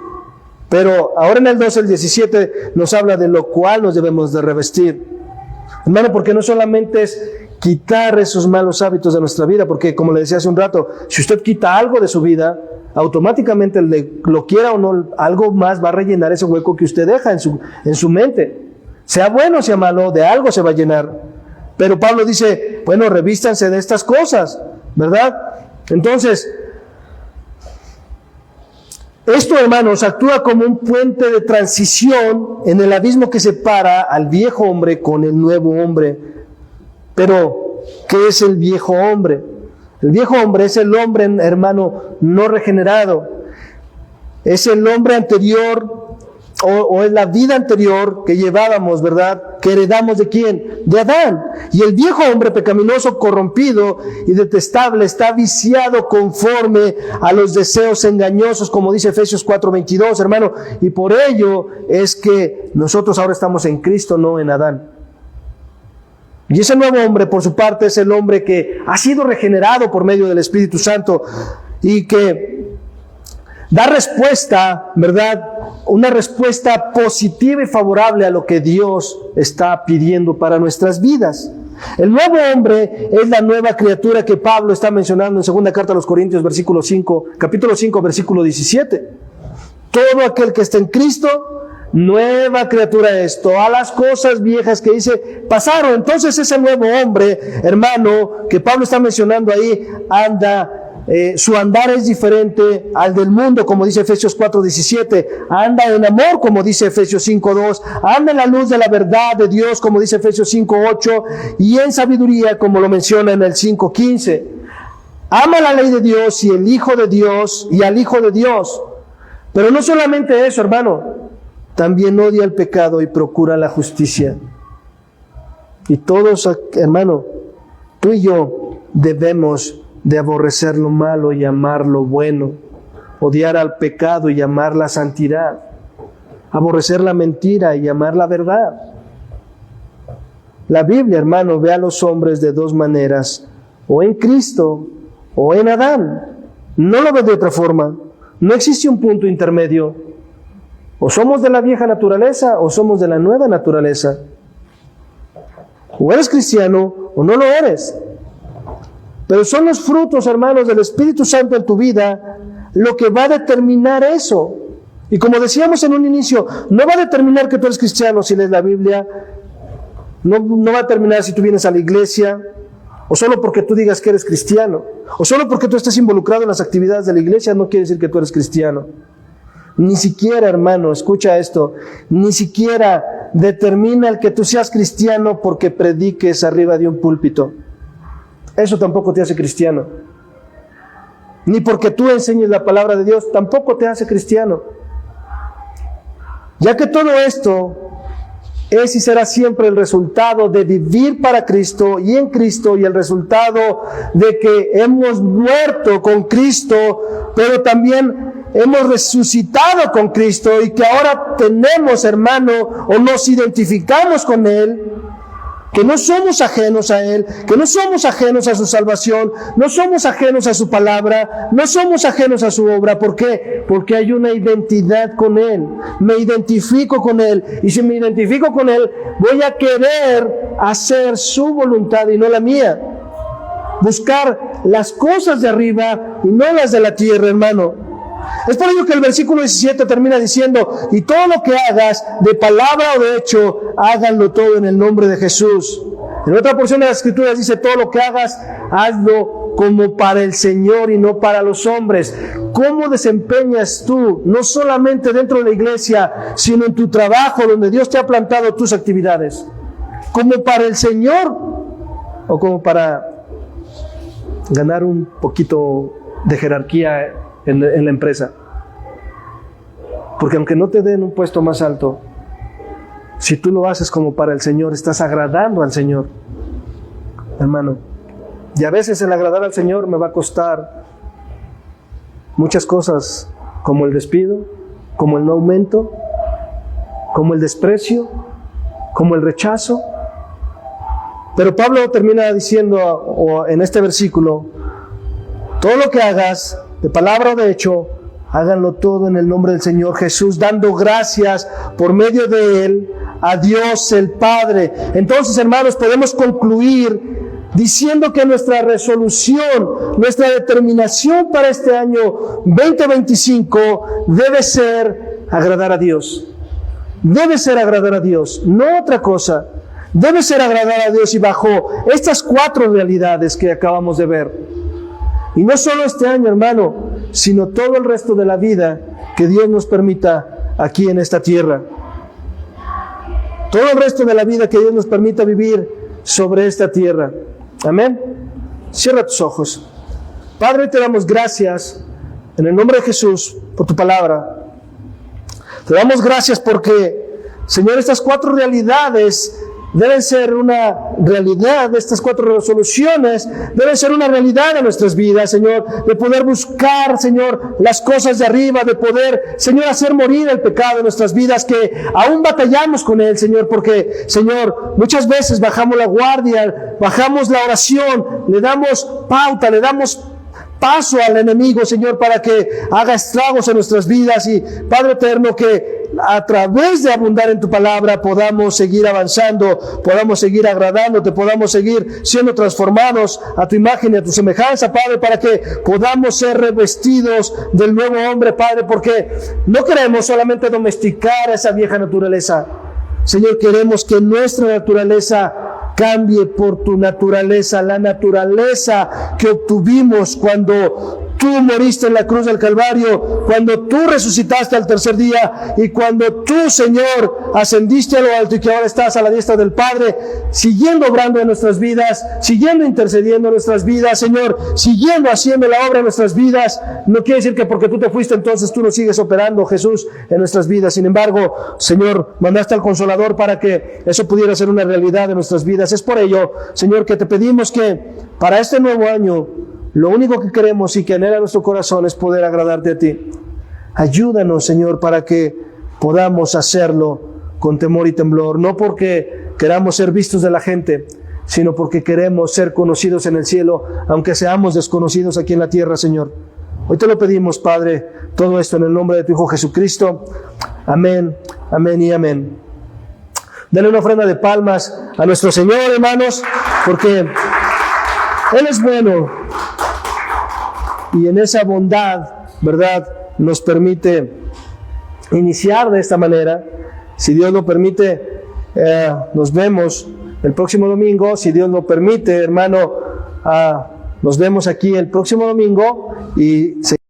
Pero ahora en el 12 al 17 nos habla de lo cual nos debemos de revestir. Hermano, porque no solamente es quitar esos malos hábitos de nuestra vida, porque como le decía hace un rato, si usted quita algo de su vida, automáticamente, lo quiera o no, algo más va a rellenar ese hueco que usted deja en su mente. Sea bueno o sea malo, de algo se va a llenar. Pero Pablo dice, bueno, revístanse de estas cosas, ¿verdad? Entonces, esto, hermanos, actúa como un puente de transición en el abismo que separa al viejo hombre con el nuevo hombre. Pero, ¿qué es el viejo hombre? El viejo hombre es el hombre, hermano, no regenerado. Es el hombre anterior, o es la vida anterior que llevábamos, ¿verdad? Que heredamos ¿de quién? De Adán. Y el viejo hombre pecaminoso, corrompido y detestable, está viciado conforme a los deseos engañosos, como dice Efesios 4:22, hermano. Y por ello es que nosotros ahora estamos en Cristo, no en Adán. Y ese nuevo hombre, por su parte, es el hombre que ha sido regenerado por medio del Espíritu Santo y que da respuesta, ¿verdad? Una respuesta positiva y favorable a lo que Dios está pidiendo para nuestras vidas. El nuevo hombre es la nueva criatura que Pablo está mencionando en segunda carta a los Corintios, capítulo 5, versículo 17. Todo aquel que está en Cristo, nueva criatura es. Todas las cosas viejas que dice pasaron. Entonces ese nuevo hombre, hermano, que Pablo está mencionando ahí, su andar es diferente al del mundo, como dice Efesios 4:17. Anda en amor, como dice Efesios 5:2. Anda en la luz de la verdad de Dios, como dice Efesios 5:8. Y en sabiduría, como lo menciona en el 5:15. Ama la ley de Dios y el Hijo de Dios y al Hijo de Dios. Pero no solamente eso, hermano. También odia el pecado y procura la justicia. Y todos, hermano, tú y yo debemos de aborrecer lo malo y amar lo bueno, odiar al pecado y amar la santidad, aborrecer la mentira y amar la verdad. La Biblia, hermano, ve a los hombres de dos maneras, o en Cristo o en Adán. No lo ve de otra forma. No existe un punto intermedio. O somos de la vieja naturaleza o somos de la nueva naturaleza. O eres cristiano o no lo eres. Pero son los frutos, hermanos, del Espíritu Santo en tu vida lo que va a determinar eso. Y como decíamos en un inicio, no va a determinar que tú eres cristiano si lees la Biblia, no va a terminar si tú vienes a la iglesia, o solo porque tú digas que eres cristiano, o solo porque tú estés involucrado en las actividades de la iglesia, no quiere decir que tú eres cristiano. Ni siquiera, hermano, escucha esto, ni siquiera determina el que tú seas cristiano porque prediques arriba de un púlpito. Eso tampoco te hace cristiano. Ni porque tú enseñes la palabra de Dios, tampoco te hace cristiano. Ya que todo esto es y será siempre el resultado de vivir para Cristo y en Cristo, y el resultado de que hemos muerto con Cristo, pero también hemos resucitado con Cristo, y que ahora tenemos, hermano, o nos identificamos con Él, que no somos ajenos a Él, que no somos ajenos a su salvación, no somos ajenos a su palabra, no somos ajenos a su obra. ¿Por qué? Porque hay una identidad con Él. Me identifico con Él, y si me identifico con Él, voy a querer hacer su voluntad y no la mía. Buscar las cosas de arriba y no las de la tierra, hermano. Es por ello que el versículo 17 termina diciendo: y todo lo que hagas, de palabra o de hecho, háganlo todo en el nombre de Jesús. En otra porción de las Escrituras dice: todo lo que hagas, hazlo como para el Señor y no para los hombres. ¿Cómo desempeñas tú, no solamente dentro de la iglesia, sino en tu trabajo, donde Dios te ha plantado tus actividades? ¿Como para el Señor o como para ganar un poquito de jerarquía en la empresa? Porque aunque no te den un puesto más alto, si tú lo haces como para el Señor, estás agradando al Señor, hermano. Y a veces el agradar al Señor me va a costar muchas cosas, como el despido, como el no aumento, como el desprecio, como el rechazo. Pero Pablo termina diciendo en este versículo: todo lo que hagas, de palabra o de hecho, háganlo todo en el nombre del Señor Jesús, dando gracias por medio de Él a Dios el Padre. Entonces, hermanos, podemos concluir diciendo que nuestra resolución, nuestra determinación para este año 2025 debe ser agradar a Dios. Debe ser agradar a Dios, no otra cosa. Debe ser agradar a Dios, y bajo estas 4 realidades que acabamos de ver. Y no solo este año, hermano, sino todo el resto de la vida que Dios nos permita aquí en esta tierra. Todo el resto de la vida que Dios nos permita vivir sobre esta tierra. Amén. Cierra tus ojos. Padre, te damos gracias en el nombre de Jesús por tu palabra. Te damos gracias porque, Señor, estas 4 realidades deben ser una realidad. Estas 4 resoluciones deben ser una realidad en nuestras vidas, Señor, de poder buscar, Señor, las cosas de arriba, de poder, Señor, hacer morir el pecado en nuestras vidas, que aún batallamos con él, Señor, porque, Señor, muchas veces bajamos la guardia, bajamos la oración, le damos pauta, le damos paso al enemigo, Señor, para que haga estragos en nuestras vidas. Y Padre eterno, que a través de abundar en tu palabra podamos seguir avanzando, podamos seguir agradándote, podamos seguir siendo transformados a tu imagen y a tu semejanza, Padre, para que podamos ser revestidos del nuevo hombre, Padre, porque no queremos solamente domesticar esa vieja naturaleza, Señor, queremos que nuestra naturaleza cambie por tu naturaleza, la naturaleza que obtuvimos cuando tú moriste en la cruz del Calvario, cuando tú resucitaste al tercer día, y cuando tú, Señor, ascendiste a lo alto y que ahora estás a la diestra del Padre, siguiendo obrando en nuestras vidas, siguiendo intercediendo en nuestras vidas, Señor, siguiendo haciendo la obra en nuestras vidas. No quiere decir que porque tú te fuiste, entonces tú no sigues operando, Jesús, en nuestras vidas. Sin embargo, Señor, mandaste al Consolador para que eso pudiera ser una realidad en nuestras vidas. Es por ello, Señor, que te pedimos que para este nuevo año, lo único que queremos y que anhela nuestro corazón es poder agradarte a ti. Ayúdanos, Señor, para que podamos hacerlo con temor y temblor, no porque queramos ser vistos de la gente, sino porque queremos ser conocidos en el cielo, aunque seamos desconocidos aquí en la tierra, Señor. Hoy te lo pedimos, Padre, todo esto en el nombre de tu Hijo Jesucristo. Amén, amén y amén. Denle una ofrenda de palmas a nuestro Señor, hermanos, porque Él es bueno. Y en esa bondad, ¿verdad?, nos permite iniciar de esta manera. Si Dios lo permite, nos vemos el próximo domingo, si Dios lo permite, hermano. Nos vemos aquí el próximo domingo y